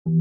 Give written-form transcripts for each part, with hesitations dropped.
Thanks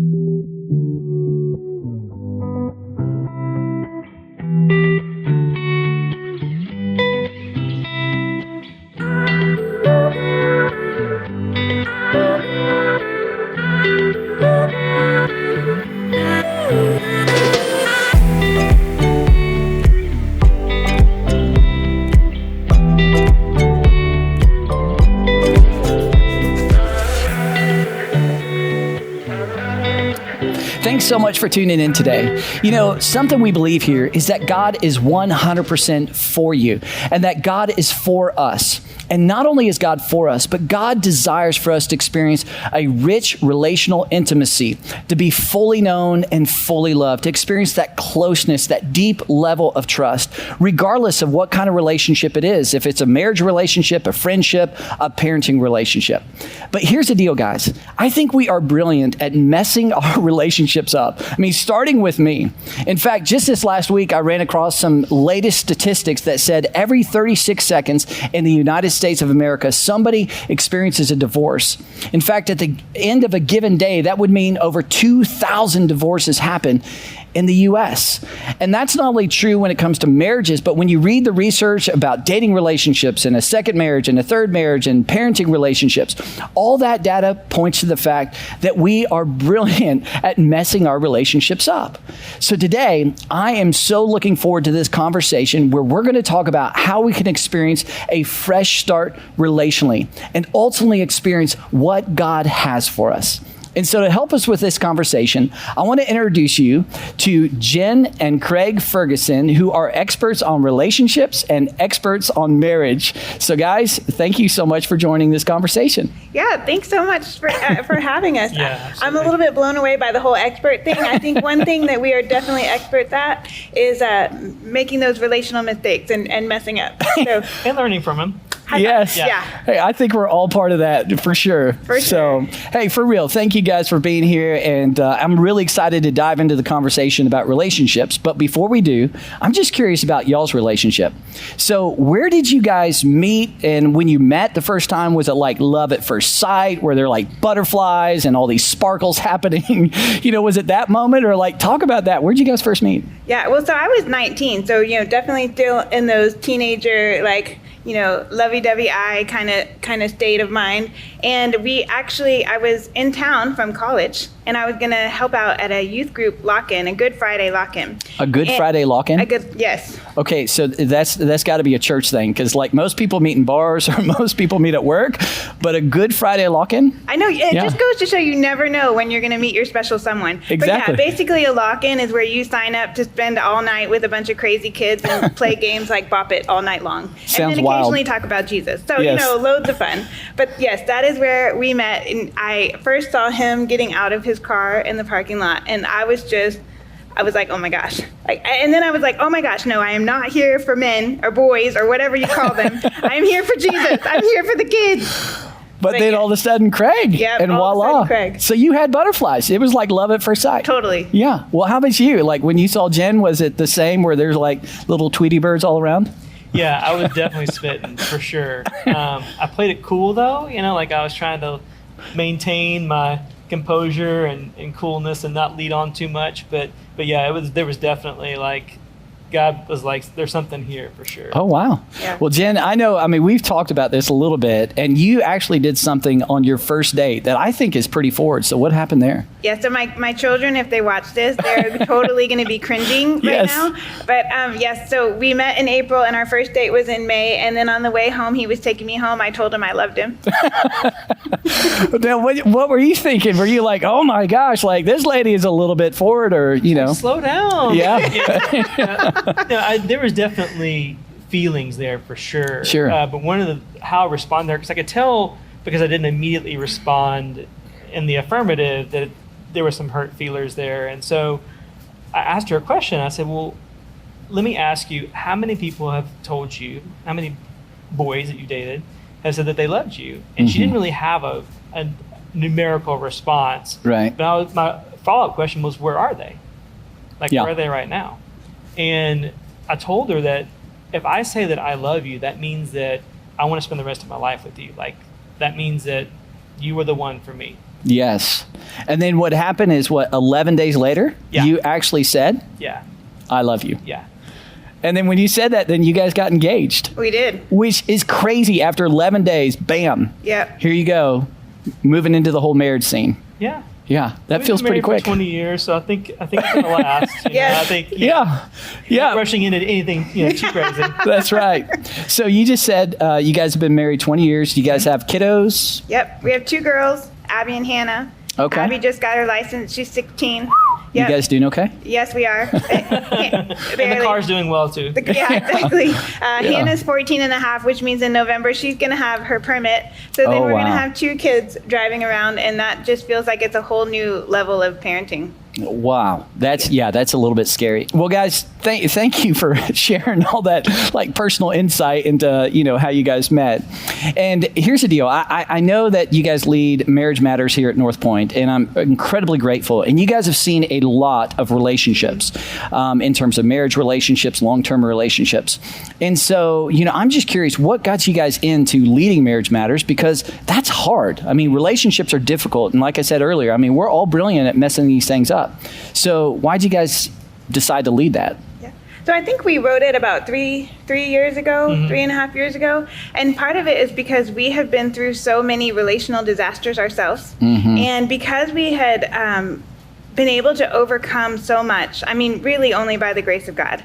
so much for tuning in today. You know, something we believe here is that God is 100% for you and that God is for us. And not only is God for us, but God desires for us to experience a rich relational intimacy, to be fully known and fully loved, to experience that closeness, that deep level of trust, regardless of what kind of relationship it is, if it's a marriage relationship, a friendship, a parenting relationship. But here's the deal, guys. I think we are brilliant at messing our relationships up. I mean, starting with me. In fact, just this last week, I ran across some latest statistics that said every 36 seconds in the United States of America, somebody experiences a divorce. In fact, at the end of a given day, that would mean over 2,000 divorces happen in the U.S. And that's not only true when it comes to marriages, but when you read the research about dating relationships and a second marriage and a third marriage and parenting relationships, all that data points to the fact that we are brilliant at messing our relationships up. So today, I am so looking forward to this conversation where we're going to talk about how we can experience a fresh start relationally and ultimately experience what God has for us. And so to help us with this conversation, I want to introduce you to Jen and Craig Ferguson, who are experts on relationships and experts on marriage. So guys, thank you so much for joining this conversation. Yeah, thanks so much for having us. Yeah, I'm a little bit blown away by the whole expert thing. I think one thing that we are definitely experts at is making those relational mistakes and messing up. So, and learning from them. Yes. Yeah. Hey, I think we're all part of that for sure. So, hey, for real, thank you guys for being here. And I'm really excited to dive into the conversation about relationships. But before we do, I'm just curious about y'all's relationship. So where did you guys meet? And when you met the first time, was it like love at first sight? Were there like butterflies and all these sparkles happening? You know, was it that moment? Or like, talk about that. Where'd you guys first meet? Yeah, well, so I was 19. So, definitely still in those teenager, lovey-dovey eye kind of state of mind. And I was in town from college, and I was going to help out at a youth group lock-in, a Good Friday lock-in. A Good Friday lock-in? Yes. Okay, so that's got to be a church thing, because like most people meet in bars or most people meet at work, but a Good Friday lock-in? I know, it just goes to show you never know when you're going to meet your special someone. Exactly. But yeah, basically a lock-in is where you sign up to spend all night with a bunch of crazy kids and play games like Bop It all night long. Sounds and then wild. Occasionally talk about Jesus. So, Yes. Loads of fun. But yes, that is where we met. And I first saw him getting out of his car in the parking lot. And I was like, oh my gosh. And then I was like, oh my gosh, no, I am not here for men or boys or whatever you call them. I am here for Jesus. I'm here for the kids. But then all of a sudden, Craig. Yep, and all of a voila. sudden, Craig. So you had butterflies. It was like love at first sight. Totally. Yeah. Well, how about you? Like when you saw Jen, was it the same where there's like little Tweety birds all around? Yeah, I was definitely smitten for sure. I played it cool though, I was trying to maintain my composure and coolness and not lead on too much. But yeah, there was definitely like, God was like, there's something here for sure. Oh, wow. Yeah. Well, Jen, we've talked about this a little bit, and you actually did something on your first date that I think is pretty forward. So what happened there? Yeah, so my children, if they watch this, they're totally going to be cringing Yes. right now. But yes, so we met in April, and our first date was in May. And then on the way home, he was taking me home. I told him I loved him. Now, what were you thinking? Were you like, oh my gosh, like this lady is a little bit forward, or, Slow down. Yeah. There was definitely feelings there for sure. Sure. But how I responded there, because I could tell, because I didn't immediately respond in the affirmative, that there were some hurt feelers there. And so I asked her a question. I said, well, let me ask you, how many people have told you, how many boys that you dated have said that they loved you? And she didn't really have a numerical response. Right. But my follow-up question was, where are they? Where are they right now? And I told her that if I say that I love you, that means that I want to spend the rest of my life with you. Like, that means that you are the one for me. Yes. And then what happened is 11 days later, Yeah. you actually said, Yeah. I love you. Yeah. And then when you said that, then you guys got engaged, We did. which is crazy. After 11 days, bam, Yep. here you go, moving into the whole marriage scene. Yeah. Yeah, that We've feels been pretty married quick. for 20 years, so I think it's gonna last. You know, Yes. I think Yeah, yeah. rushing into anything too crazy. That's right. So you just said you guys have been married 20 years. You guys have kiddos? Yep. We have 2 girls, Abby and Hannah. Okay. Abby just got her license. She's 16. You guys doing okay? Yes, we are. And the car's doing well too. Yeah, exactly. Hannah's 14 and a half, which means in November she's going to have her permit. So then Oh, we're going to wow. have 2 kids driving around, and that just feels like it's a whole new level of parenting. Wow, that's a little bit scary. Well, guys, thank you for sharing all that like personal insight into how you guys met. And here's the deal: I know that you guys lead Marriage Matters here at North Point, and I'm incredibly grateful. And you guys have seen a lot of relationships in terms of marriage relationships, long-term relationships. And so, I'm just curious, what got you guys into leading Marriage Matters? Because that's hard. I mean, relationships are difficult, and like I said earlier, I mean, we're all brilliant at messing these things up. So why'd you guys decide to lead that? Yeah. So I think we wrote it about three years ago, 3.5 years ago. And part of it is because we have been through so many relational disasters ourselves. And because we had been able to overcome so much, I mean, really only by the grace of God,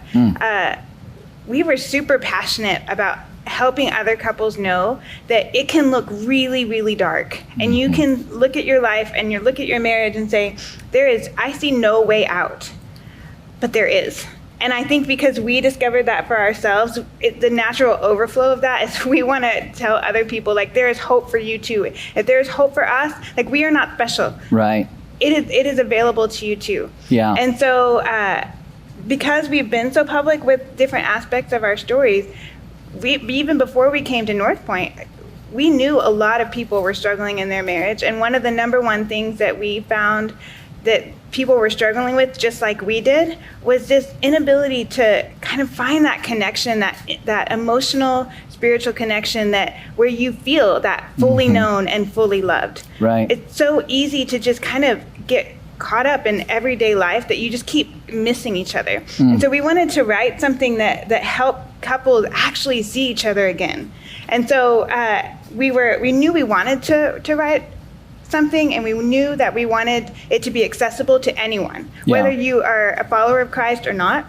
we were super passionate about helping other couples know that it can look really, really dark. And you can look at your life and you look at your marriage and say, I see no way out, but there is. And I think because we discovered that for ourselves, the natural overflow of that is we want to tell other people, like, there is hope for you too. If there is hope for us, like, we are not special. Right. It is available to you too. Yeah. And so because we've been so public with different aspects of our stories, even before we came to North Point, we knew a lot of people were struggling in their marriage. And one of the number one things that we found that people were struggling with, just like we did, was this inability to kind of find that connection, that emotional, spiritual connection where you feel that fully known and fully loved. Right. It's so easy to just kind of get caught up in everyday life that you just keep missing each other. And so we wanted to write something that helped couples actually see each other again. And so we knew we wanted to write something, and we knew that we wanted it to be accessible to anyone. Yeah. Whether you are a follower of Christ or not,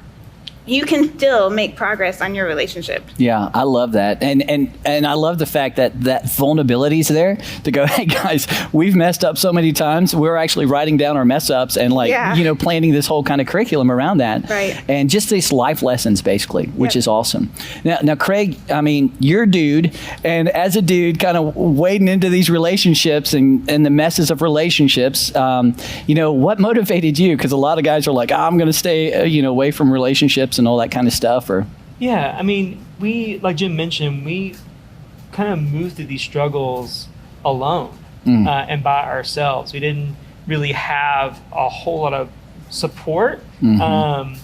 you can still make progress on your relationship. Yeah, I love that. And I love the fact that vulnerability is there to go, hey guys, we've messed up so many times. We're actually writing down our mess ups and planning this whole kind of curriculum around that. Right. And just these life lessons basically, which Yep. is awesome. Now, Craig, I mean, you're a dude, and as a dude kind of wading into these relationships and the messes of relationships, what motivated you? Because a lot of guys are like, I'm going to stay, away from relationships and all that kind of stuff, or Yeah, I mean, we, like Jim mentioned, we kind of moved through these struggles alone and by ourselves. We didn't really have a whole lot of support. And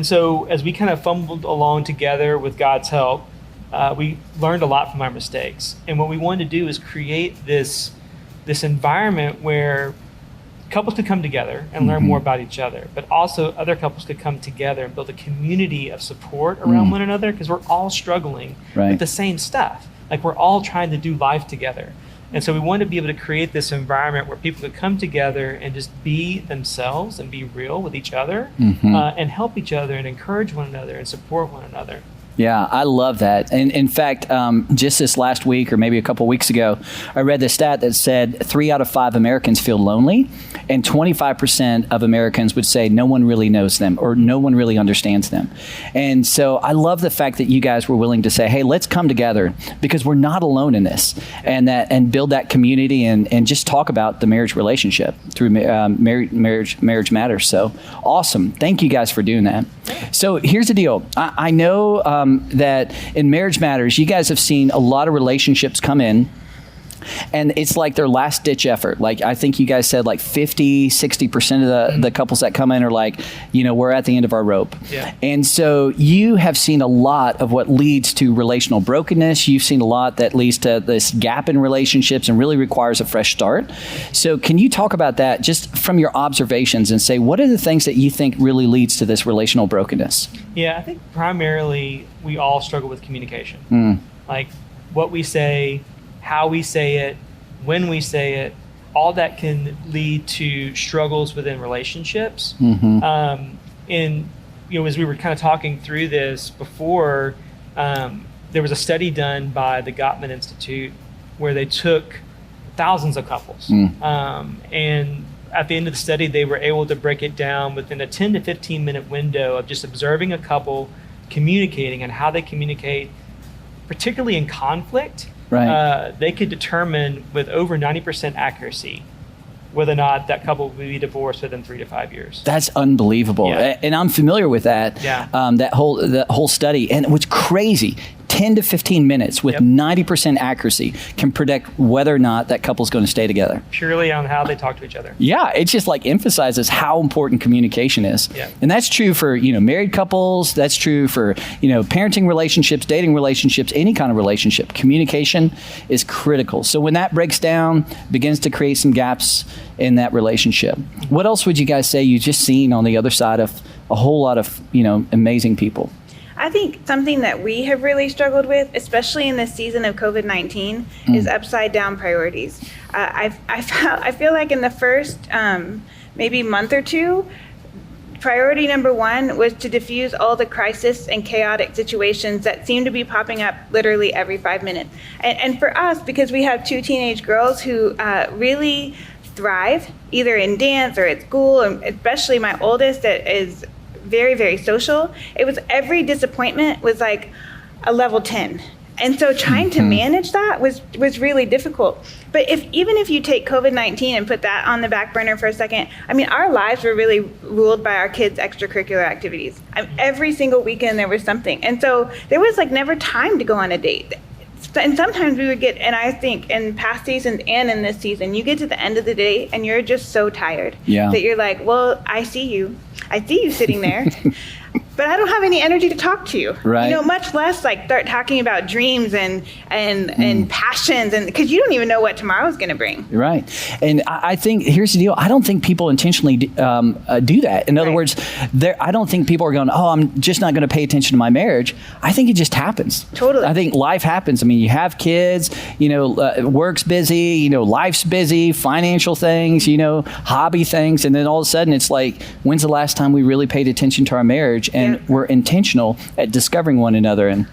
so as we kind of fumbled along together with God's help, we learned a lot from our mistakes. And what we wanted to do is create this environment where couples could come together and learn more about each other, but also other couples could come together and build a community of support around one another, because we're all struggling Right. with the same stuff. Like, we're all trying to do life together. And so we wanted to be able to create this environment where people could come together and just be themselves and be real with each other and help each other and encourage one another and support one another. Yeah, I love that. And in fact, just this last week or maybe a couple weeks ago, I read the stat that said 3 out of 5 Americans feel lonely, and 25% of Americans would say no one really knows them or no one really understands them. And so I love the fact that you guys were willing to say, hey, let's come together because we're not alone in this, and build that community and just talk about the marriage relationship through Marriage Matters. So awesome. Thank you guys for doing that. So here's the deal. I know that in Marriage Matters, you guys have seen a lot of relationships come in And it's like their last ditch effort. Like, I think you guys said like 50, 60% of the couples that come in are like, we're at the end of our rope. Yeah. And so you have seen a lot of what leads to relational brokenness. You've seen a lot that leads to this gap in relationships and really requires a fresh start. So can you talk about that just from your observations and say, what are the things that you think really leads to this relational brokenness? Yeah, I think primarily we all struggle with communication. Like what we say, how we say it, when we say it, all that can lead to struggles within relationships. And as we were kind of talking through this before, there was a study done by the Gottman Institute where they took thousands of couples. And at the end of the study, they were able to break it down within a 10 to 15 minute window of just observing a couple communicating and how they communicate, particularly in conflict. Right. They could determine with over 90% accuracy whether or not that couple would be divorced within 3 to 5 years. That's unbelievable. Yeah. And I'm familiar with that. Yeah. That whole study. And what's crazy, 10 to 15 minutes with 90% accuracy can predict whether or not that couple's going to stay together. Purely on how they talk to each other. Yeah, it just like emphasizes how important communication is. Yeah. And that's true for, married couples. That's true for, parenting relationships, dating relationships, any kind of relationship. Communication is critical. So when that breaks down, begins to create some gaps in that relationship. What else would you guys say you've just seen on the other side of a whole lot of, amazing people? I think something that we have really struggled with, especially in this season of COVID-19, is upside down priorities. I feel like in the first maybe month or two, priority number one was to diffuse all the crisis and chaotic situations that seem to be popping up literally every 5 minutes. And for us, because we have 2 teenage girls who really thrive either in dance or at school, and especially my oldest that is very, very social, it was every disappointment was like a level 10. And so trying to manage that was really difficult. But even if you take COVID-19 and put that on the back burner for a second, I mean, our lives were really ruled by our kids' extracurricular activities. Every single weekend there was something. And so there was like never time to go on a date. And sometimes we would get, and I think in past seasons and in this season, you get to the end of the day and you're just so tired that you're like, well, I see you sitting there, but I don't have any energy to talk to you. Right. Much less like start talking about dreams and passions, and because you don't even know what tomorrow's going to bring. Right. And I think here's the deal. I don't think people intentionally do that. In other words, I don't think people are going, oh, I'm just not going to pay attention to my marriage. I think it just happens. Totally. I think life happens. I mean, you have kids, work's busy, life's busy, financial things, hobby things. And then all of a sudden it's like, when's the last time we really paid attention to our marriage and we're intentional at discovering one another? And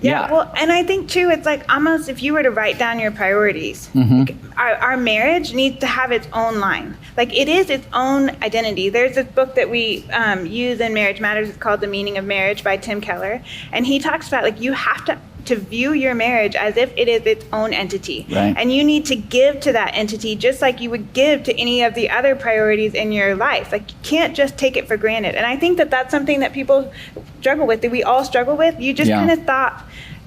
well, and I think too, it's like almost if you were to write down your priorities, like our marriage needs to have its own line. Like it is its own identity. There's this book that we use in Marriage Matters. It's called The Meaning of Marriage by Tim Keller. And he talks about like you have to view your marriage as if it is its own entity. Right. And you need to give to that entity just like you would give to any of the other priorities in your life. Like you can't just take it for granted. And I think that that's something that people struggle with, that we all struggle with. You just kind of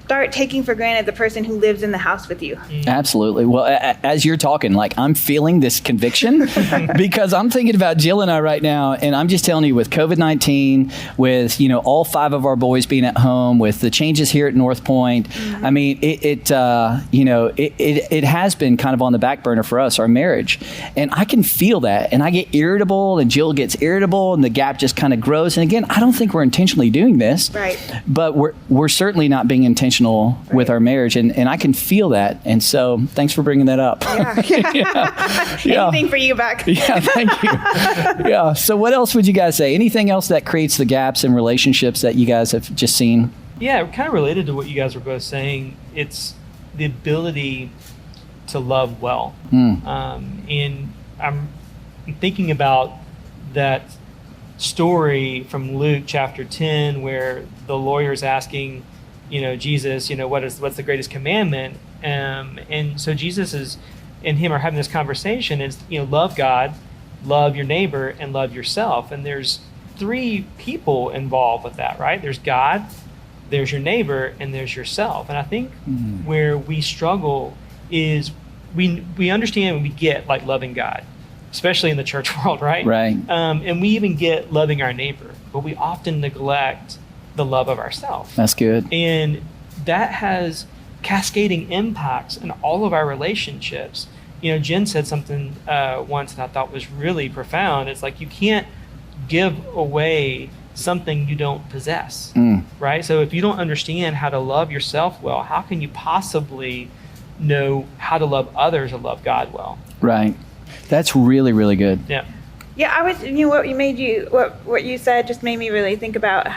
start taking for granted the person who lives in the house with you. Absolutely. Well, as you're talking, like I'm feeling this conviction because I'm thinking about Jill and I right now, and I'm just telling you, with COVID-19, with all 5 of our boys being at home, with the changes here at North Point, I mean, it has been kind of on the back burner for us, our marriage, and I can feel that, and I get irritable, and Jill gets irritable, and the gap just kind of grows. And again, I don't think we're intentionally doing this, right? But we're certainly not being intentional with our marriage, and I can feel that. And so thanks for bringing that up. Anything for you, Buck. Yeah, thank you. Yeah. So what else would you guys say? Anything else that creates the gaps in relationships that you guys have just seen? Yeah, kind of related to what you guys were both saying. It's the ability to love well. And I'm thinking about that story from Luke chapter 10 where the lawyer's asking Jesus, what's the greatest commandment? And so Jesus and him are having this conversation. Is love God, love your neighbor, and love yourself. And there's 3 people involved with that, right? There's God, there's your neighbor, and there's yourself. And I think where we struggle is we understand and we get like loving God, especially in the church world, right? Right. And we even get loving our neighbor, but we often neglect the love of ourselves. That's good. And that has cascading impacts in all of our relationships. You know, Jen said something once that I thought was really profound. It's like you can't give away something you don't possess, right? So if you don't understand how to love yourself well, how can you possibly know how to love others and love God well? Right. That's really, really good. Yeah. Yeah, I was. What you said just made me really think about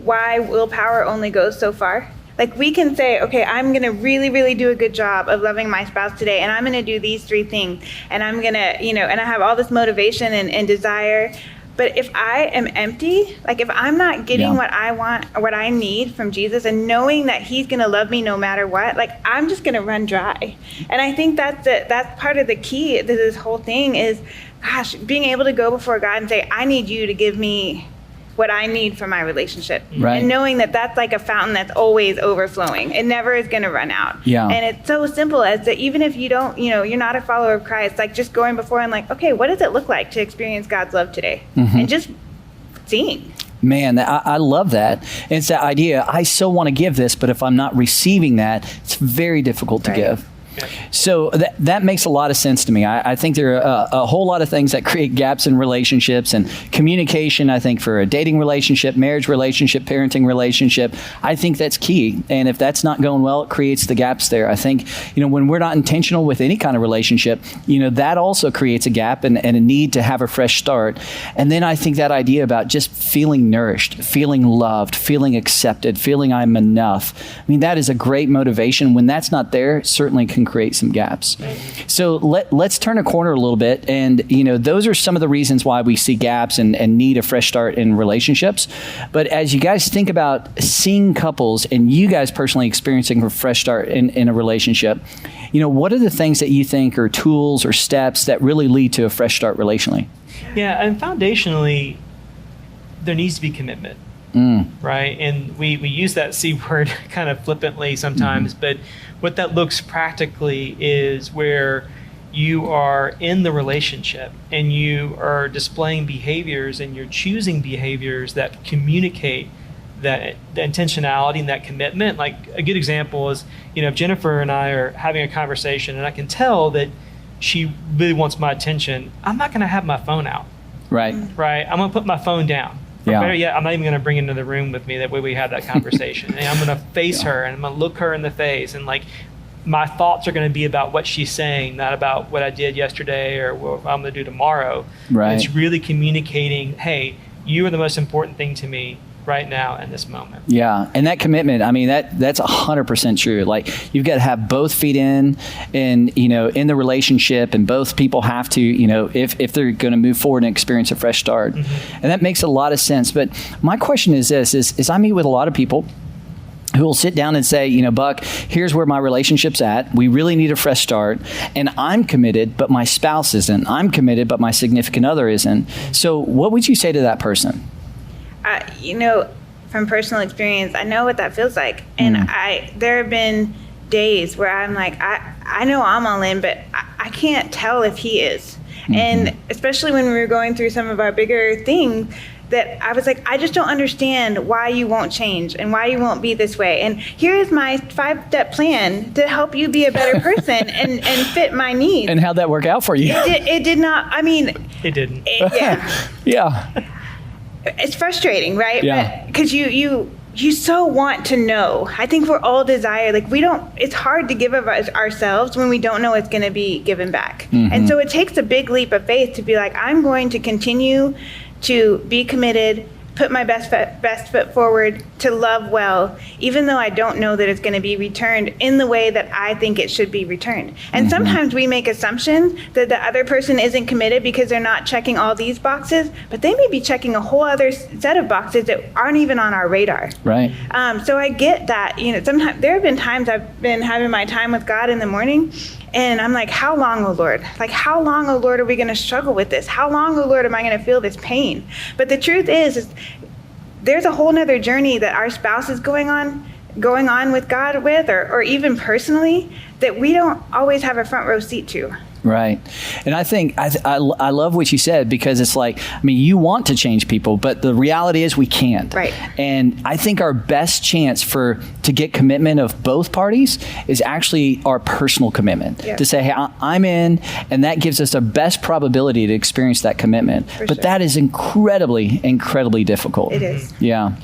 why willpower only goes so far. Like we can say, okay, I'm going to really, really do a good job of loving my spouse today, and I'm going to do these 3 things, and I'm going to, and I have all this motivation and desire. But if I am empty, like if I'm not getting what I want or what I need from Jesus and knowing that he's going to love me no matter what, like I'm just going to run dry. And I think that's part of the key to this whole thing is, gosh, being able to go before God and say, I need you to give me what I need for my relationship. Right. And knowing that that's like a fountain that's always overflowing. It never is going to run out. Yeah. And it's so simple as that even if you don't, you're not a follower of Christ, like just going before and like, okay, what does it look like to experience God's love today? And just seeing. Man, I love that. And it's that idea, I so want to give this, but if I'm not receiving that, it's very difficult to give. So that makes a lot of sense to me. I think there are a whole lot of things that create gaps in relationships and communication. I think for a dating relationship, marriage relationship, parenting relationship, I think that's key. And if that's not going well, it creates the gaps there. I think, when we're not intentional with any kind of relationship, that also creates a gap and a need to have a fresh start. And then I think that idea about just feeling nourished, feeling loved, feeling accepted, feeling I'm enough. I mean, that is a great motivation. When that's not there, it certainly can create some gaps. So let's turn a corner a little bit. And, those are some of the reasons why we see gaps and need a fresh start in relationships. But as you guys think about seeing couples and you guys personally experiencing a fresh start in a relationship, what are the things that you think are tools or steps that really lead to a fresh start relationally? Yeah, and foundationally, there needs to be commitment. Right? And we use that C word kind of flippantly sometimes, but what that looks practically is where you are in the relationship and you are displaying behaviors and you're choosing behaviors that communicate that the intentionality and that commitment. Like a good example is, if Jennifer and I are having a conversation and I can tell that she really wants my attention, I'm not going to have my phone out. Right. Right? I'm going to put my phone down. Yeah. Better yet, I'm not even going to bring it into the room with me. That way we have that conversation. And I'm going to face her and I'm going to look her in the face. And like my thoughts are going to be about what she's saying, not about what I did yesterday or what I'm going to do tomorrow. Right. And it's really communicating, hey, you are the most important thing to me right now in this moment. Yeah. And that commitment, I mean, that's 100% true. Like you've got to have both feet in the relationship, and both people have to, if they're going to move forward and experience a fresh start. And that makes a lot of sense. But my question is this, is I meet with a lot of people who will sit down and say, Buck, here's where my relationship's at. We really need a fresh start. And I'm committed, but my spouse isn't. I'm committed, but my significant other isn't. So what would you say to that person? From personal experience, I know what that feels like. And there have been days where I'm like, I know I'm all in, but I can't tell if he is. And especially when we were going through some of our bigger things, that I was like, I just don't understand why you won't change and why you won't be this way. And here is my 5-step plan to help you be a better person and fit my needs. And how'd that work out for you? It did not. I mean, it didn't. Yeah. Yeah. It's frustrating, right? Yeah. Because you so want to know. I think we're all desire. Like it's hard to give of ourselves when we don't know it's going to be given back. And so it takes a big leap of faith to be like, I'm going to continue to be committed, put my best foot forward, to love well, even though I don't know that it's going to be returned in the way that I think it should be returned. And sometimes we make assumptions that the other person isn't committed because they're not checking all these boxes, but they may be checking a whole other set of boxes that aren't even on our radar. Right. So I get that. Sometimes there have been times I've been having my time with God in the morning, and I'm like, how long, oh Lord? Like, how long, oh Lord, are we going to struggle with this? How long, oh Lord, am I going to feel this pain? But the truth is there's a whole nother journey that our spouse is going on going on with God with, or even personally, that we don't always have a front row seat to. Right. And I think I love what you said, because it's like, I mean, you want to change people, but the reality is we can't. Right. And I think our best chance to get commitment of both parties is actually our personal commitment. Yeah. To say, hey, I'm in, and that gives us the best probability to experience that commitment. But sure. that is incredibly, incredly difficult. It is. Yeah.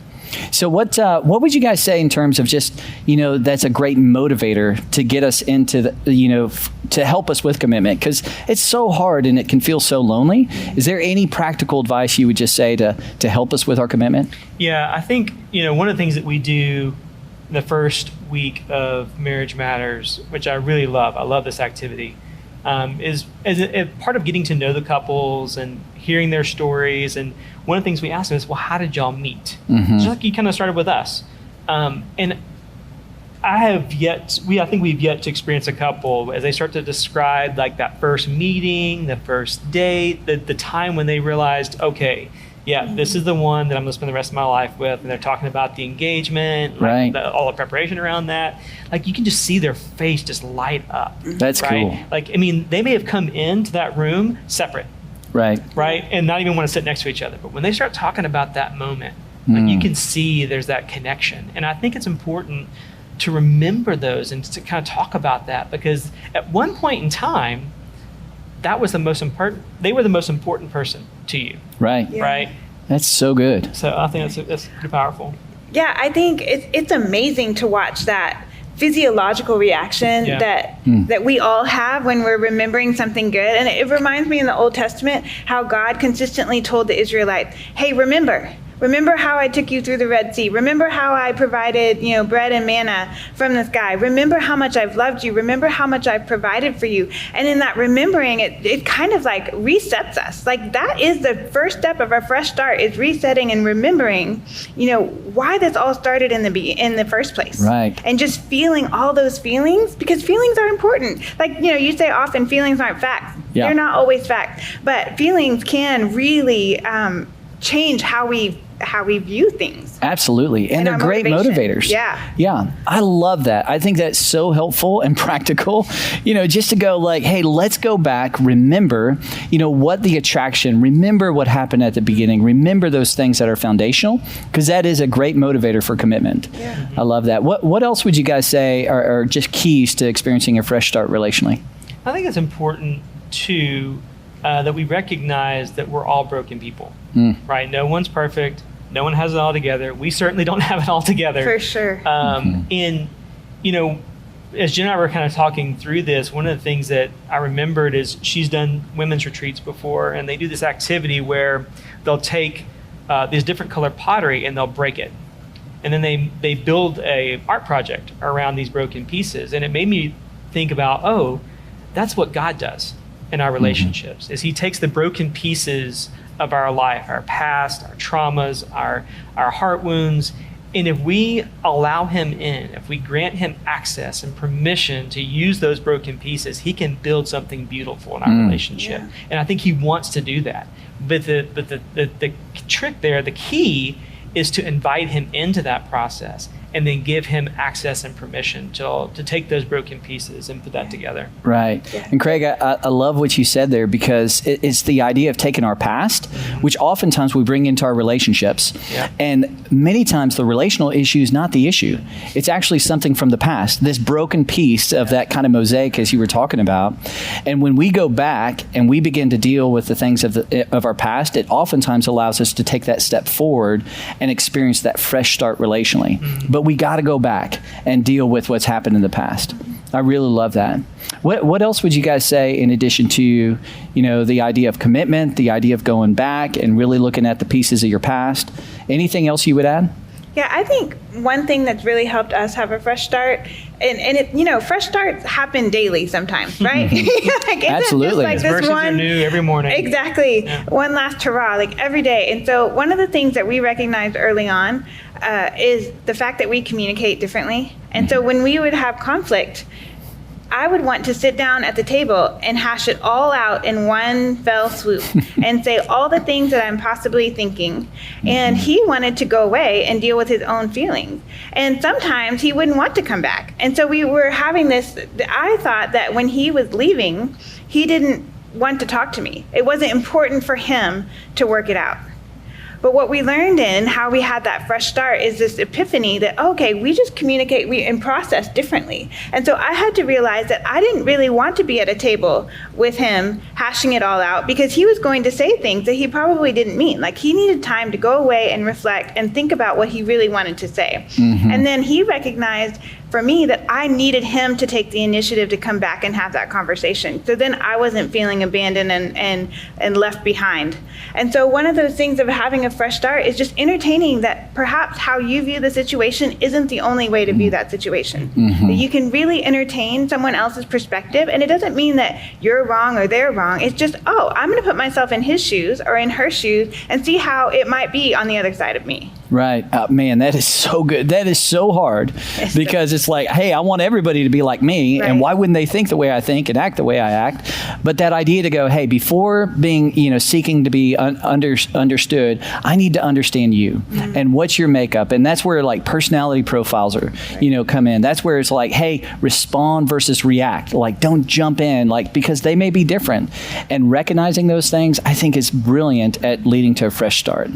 So what would you guys say in terms of just, that's a great motivator to get us into the, to help us with commitment? Because it's so hard and it can feel so lonely. Is there any practical advice you would just say to help us with our commitment? Yeah, I think, one of the things that we do the first week of Marriage Matters, which I really love, I love this activity, is as a part of getting to know the couples and hearing their stories. And one of the things we ask them is, well, how did y'all meet? Mm-hmm. Just like you kind of started with us. And I think we've yet to experience a couple as they start to describe like that first meeting, the first date, the time when they realized, okay, yeah, this is the one that I'm going to spend the rest of my life with. And they're talking about the engagement, right. All the preparation around that. Like you can just see their face just light up. That's right? cool. Like, I mean, they may have come into that room separate. Right. Right. And not even want to sit next to each other. But when they start talking about that moment, like you can see there's that connection. And I think it's important to remember those and to kind of talk about that, because at one point in time, that was the most important. They were the most important person to you. Right. Yeah. Right. That's so good. So I think that's pretty powerful. Yeah, I think it's amazing to watch that physiological reaction that we all have when we're remembering something good. And it reminds me in the Old Testament how God consistently told the Israelites, hey, remember how I took you through the Red Sea. Remember how I provided, bread and manna from the sky. Remember how much I've loved you. Remember how much I've provided for you. And in that remembering, it kind of like resets us. Like that is the first step of our fresh start, is resetting and remembering, why this all started in the first place. Right. And just feeling all those feelings, because feelings are important. Like, you say often feelings aren't facts. Yeah. They're not always facts, but feelings can really change how we view things. Absolutely. And they're great motivators. Yeah. Yeah. I love that. I think that's so helpful and practical, just to go like, hey, let's go back, remember, what the attraction, remember what happened at the beginning, remember those things that are foundational, because that is a great motivator for commitment. Yeah. I love that. What else would you guys say are just keys to experiencing a fresh start relationally? I think it's important too that we recognize that we're all broken people, right? No one's perfect. No one has it all together. We certainly don't have it all together. For sure. And, as Jen and I were kind of talking through this, one of the things that I remembered is she's done women's retreats before, and they do this activity where they'll take these different color pottery and they'll break it. And then they build a art project around these broken pieces. And it made me think about, that's what God does in our relationships, is he takes the broken pieces of our life, our past, our traumas, our heart wounds, and if we allow him in, if we grant him access and permission to use those broken pieces, he can build something beautiful in our relationship. Yeah. And I think he wants to do that. But the trick there, the key, is to invite him into that process and then give him access and permission to take those broken pieces and put that together. Right. Yeah. And Craig, I love what you said there, because it's the idea of taking our past, which oftentimes we bring into our relationships. Yeah. And many times the relational issue is not the issue. It's actually something from the past, this broken piece of that kind of mosaic as you were talking about. And when we go back and we begin to deal with the things of our past, it oftentimes allows us to take that step forward and experience that fresh start relationally. But we got to go back and deal with what's happened in the past. I really love that. What else would you guys say in addition to, the idea of commitment, the idea of going back and really looking at the pieces of your past? Anything else you would add? Yeah, I think one thing that's really helped us have a fresh start, and it, fresh starts happen daily sometimes, right? Absolutely. Just His mercies are new every morning. Exactly. Yeah. One last hurrah, like every day. And so one of the things that we recognized early on is the fact that we communicate differently. And so when we would have conflict, I would want to sit down at the table and hash it all out in one fell swoop and say all the things that I'm possibly thinking. And he wanted to go away and deal with his own feelings. And sometimes he wouldn't want to come back. And so we were having this, I thought that when he was leaving, he didn't want to talk to me. It wasn't important for him to work it out. But what we learned in how we had that fresh start is this epiphany that, okay, we just communicate and process differently. And so I had to realize that I didn't really want to be at a table with him hashing it all out, because he was going to say things that he probably didn't mean. Like, he needed time to go away and reflect and think about what he really wanted to say. And then he recognized for me that I needed him to take the initiative to come back and have that conversation. So then I wasn't feeling abandoned and left behind. And so one of those things of having a fresh start is just entertaining that perhaps how you view the situation isn't the only way to view that situation. That you can really entertain someone else's perspective, and it doesn't mean that you're wrong or they're wrong. It's just, oh, I'm going to put myself in his shoes or in her shoes and see how it might be on the other side of me. Right. Man, that is so good. That is so hard, because it's like, hey, I want everybody to be like me. Right. And why wouldn't they think the way I think and act the way I act? But that idea to go, hey, before being, seeking to be understood, I need to understand you and what's your makeup. And that's where like personality profiles are, come in. That's where it's like, hey, respond versus react. Like, don't jump in, like, because they may be different. And recognizing those things, I think, is brilliant at leading to a fresh start.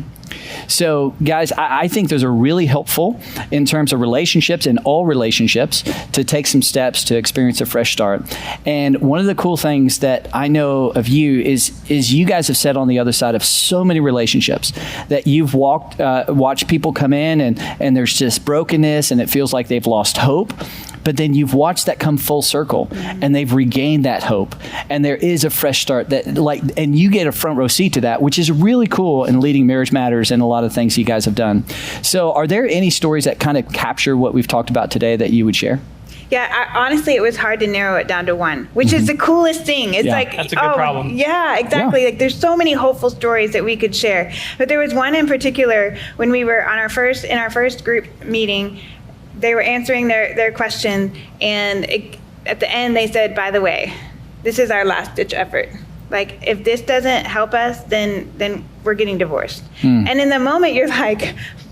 So, guys, I think those are really helpful in terms of relationships, and all relationships, to take some steps to experience a fresh start. And one of the cool things that I know of you is you guys have sat on the other side of so many relationships that you've watched people come in and there's just brokenness and it feels like they've lost hope. But then you've watched that come full circle, and they've regained that hope, and there is a fresh start and you get a front row seat to that, which is really cool in leading Marriage Matters and a lot of things you guys have done. So are there any stories that kind of capture what we've talked about today that you would share? Yeah, honestly, it was hard to narrow it down to one, which is the coolest thing. It's like, that's a good problem. Yeah, exactly. Yeah. Like, there's so many hopeful stories that we could share. But there was one in particular when we were in our first group meeting. They were answering their question, and at the end they said, by the way, this is our last ditch effort. Like, if this doesn't help us, then we're getting divorced. And in the moment you're like,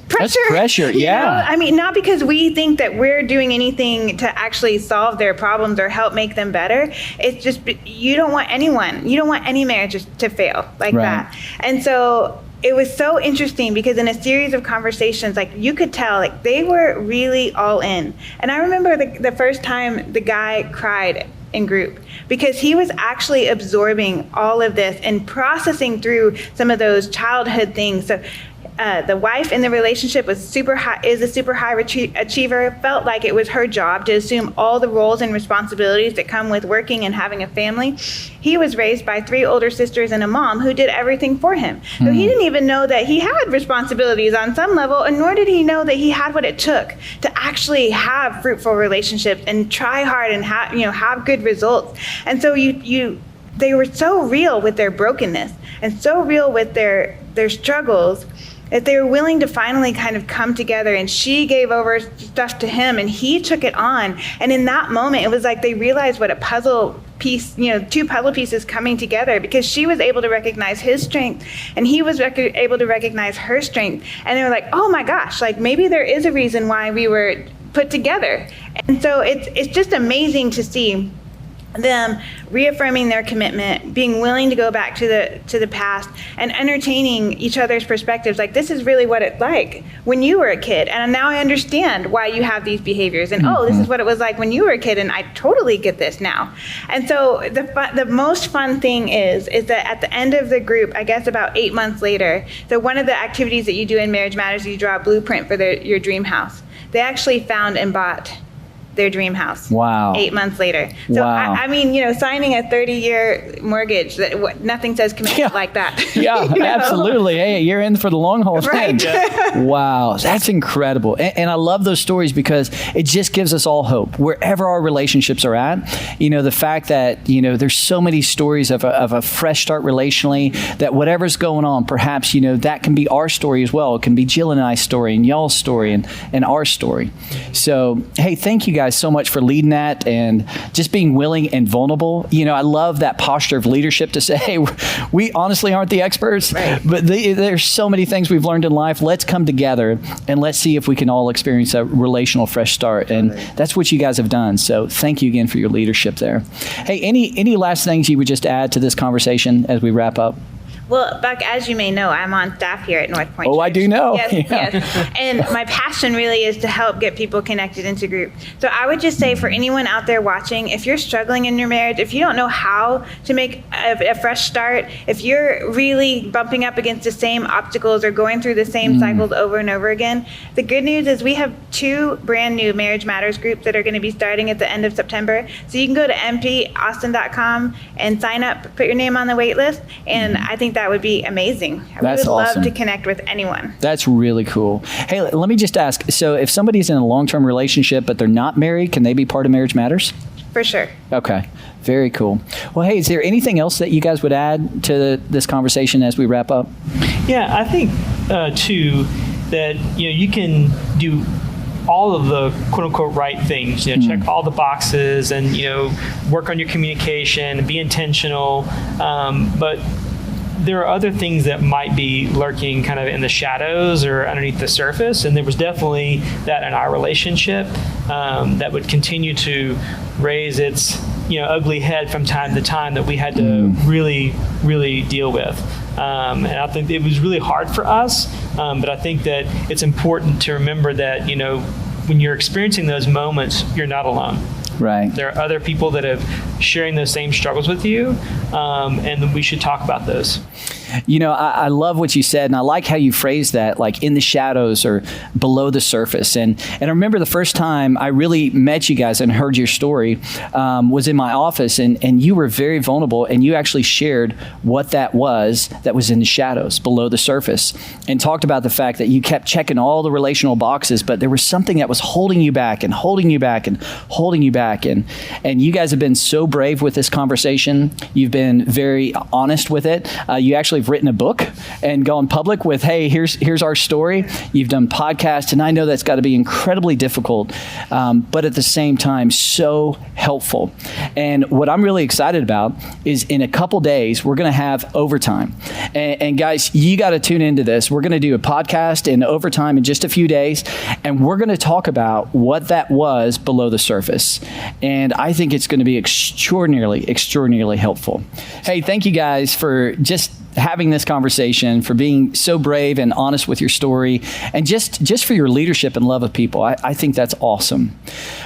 pressure. That's pressure, yeah. I mean, not because we think that we're doing anything to actually solve their problems or help make them better. It's just, you don't want any marriages to fail like that. And so it was so interesting, because in a series of conversations, like, you could tell, like, they were really all in. And I remember the first time the guy cried in group, because he was actually absorbing all of this and processing through some of those childhood things. So the wife in the relationship is a super high achiever, felt like it was her job to assume all the roles and responsibilities that come with working and having a family. He was raised by 3 older sisters and a mom who did everything for him. So he didn't even know that he had responsibilities on some level, and nor did he know that he had what it took to actually have fruitful relationships and try hard and have good results. And so they were so real with their brokenness and so real with their struggles, that they were willing to finally kind of come together, and she gave over stuff to him and he took it on. And in that moment, it was like they realized what a puzzle piece, 2 puzzle pieces coming together, because she was able to recognize his strength and he was able to recognize her strength. And they were like, oh my gosh, like, maybe there is a reason why we were put together. And so it's just amazing to see them reaffirming their commitment, being willing to go back to the past, and entertaining each other's perspectives. Like, this is really what it's like when you were a kid, and now I understand why you have these behaviors, and oh, this is what it was like when you were a kid, and I totally get this now. And so the most fun thing is that at the end of the group, I guess about 8 months later, so one of the activities that you do in Marriage Matters, you draw a blueprint for your dream house. They actually found and bought their dream house. Wow. 8 months later. So, wow. I mean, signing a 30-year mortgage, nothing says commitment like that. Yeah, absolutely. Hey, you're in for the long haul. Right. Wow, that's incredible. And I love those stories, because it just gives us all hope wherever our relationships are at. The fact that, there's so many stories of a fresh start relationally, that whatever's going on, perhaps, that can be our story as well. It can be Jill and I's story and y'all's story and our story. So, hey, thank you guys guys so much for leading that and just being willing and vulnerable. I love that posture of leadership to say, hey, we honestly aren't the experts, right, but there's so many things we've learned in life. Let's come together and let's see if we can all experience a relational fresh start. And that's what you guys have done. So thank you again for your leadership there. Hey, any last things you would just add to this conversation as we wrap up? Well, Buck, as you may know, I'm on staff here at North Point Oh, Church. I do know. Yes, Yeah. yes. And my passion really is to help get people connected into group. So I would just say for anyone out there watching, if you're struggling in your marriage, if you don't know how to make a fresh start, if you're really bumping up against the same obstacles or going through the same cycles over and over again, the good news is we have 2 brand new Marriage Matters groups that are going to be starting at the end of September. So you can go to mpaustin.com and sign up, put your name on the wait list, and I think that would be amazing. That's we would awesome. love to connect with anyone. That's really cool. Hey, let me just ask. So if somebody's in a long-term relationship, but they're not married, can they be part of Marriage Matters? For sure. Okay. Very cool. Well, hey, is there anything else that you guys would add to this conversation as we wrap up? Yeah, I think, too, that, you can do all of the quote unquote right things, check all the boxes and, work on your communication and be intentional. But there are other things that might be lurking kind of in the shadows or underneath the surface. And there was definitely that in our relationship that would continue to raise its ugly head from time to time that we had to really, really deal with. And I think it was really hard for us. But I think that it's important to remember that, when you're experiencing those moments, you're not alone. Right. There are other people that are sharing those same struggles with you, and we should talk about those. I love what you said, and I like how you phrased that, like in the shadows or below the surface. And I remember the first time I really met you guys and heard your story was in my office, and you were very vulnerable, and you actually shared what that was in the shadows, below the surface, and talked about the fact that you kept checking all the relational boxes, but there was something that was holding you back and holding you back and holding you back. And you guys have been so brave with this conversation. You've been very honest with it. You actually have written a book and gone public with, hey, here's our story. You've done podcasts, and I know that's got to be incredibly difficult, but at the same time, so helpful. And what I'm really excited about is in a couple days, we're going to have overtime. And guys, you got to tune into this. We're going to do a podcast in overtime in just a few days, and we're going to talk about what that was below the surface. And I think it's going to be extraordinarily, extraordinarily helpful. Hey, thank you guys for just having this conversation, for being so brave and honest with your story, and just for your leadership and love of people. I think that's awesome.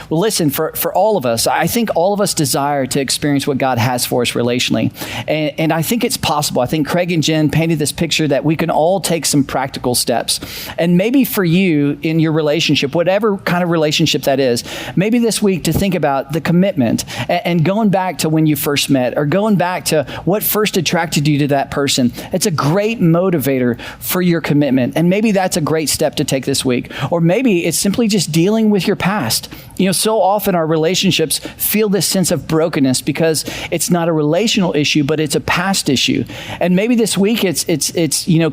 Well, listen, for all of us, I think all of us desire to experience what God has for us relationally. And I think it's possible. I think Craig and Jen painted this picture that we can all take some practical steps. And maybe for you in your relationship, whatever kind of relationship that is, maybe this week to think about the commitment and going back to when you first met, or going back to what first attracted you to that person. It's a great motivator for your commitment. And maybe that's a great step to take this week. Or maybe it's simply just dealing with your past. So often our relationships feel this sense of brokenness because it's not a relational issue, but it's a past issue. And maybe this week it's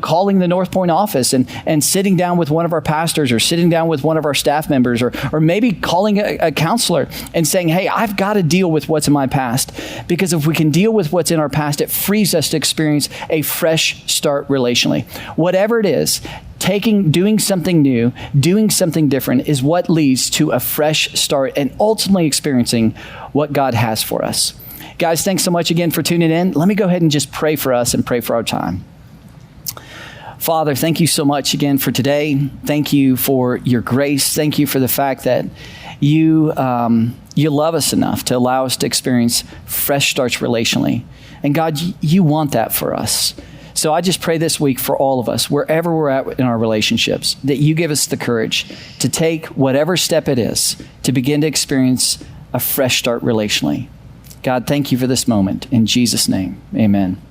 calling the North Point office and sitting down with one of our pastors, or sitting down with one of our staff members, or maybe calling a counselor and saying, hey, I've got to deal with what's in my past. Because if we can deal with what's in our past, it frees us to experience a fresh start relationally. Whatever it is, doing something new, doing something different is what leads to a fresh start and ultimately experiencing what God has for us. Guys, thanks so much again for tuning in. Let me go ahead and just pray for us and pray for our time. Father, thank you so much again for today. Thank you for your grace. Thank you for the fact that you love us enough to allow us to experience fresh starts relationally. And God, you want that for us. So I just pray this week for all of us, wherever we're at in our relationships, that you give us the courage to take whatever step it is to begin to experience a fresh start relationally. God, thank you for this moment. In Jesus' name, amen.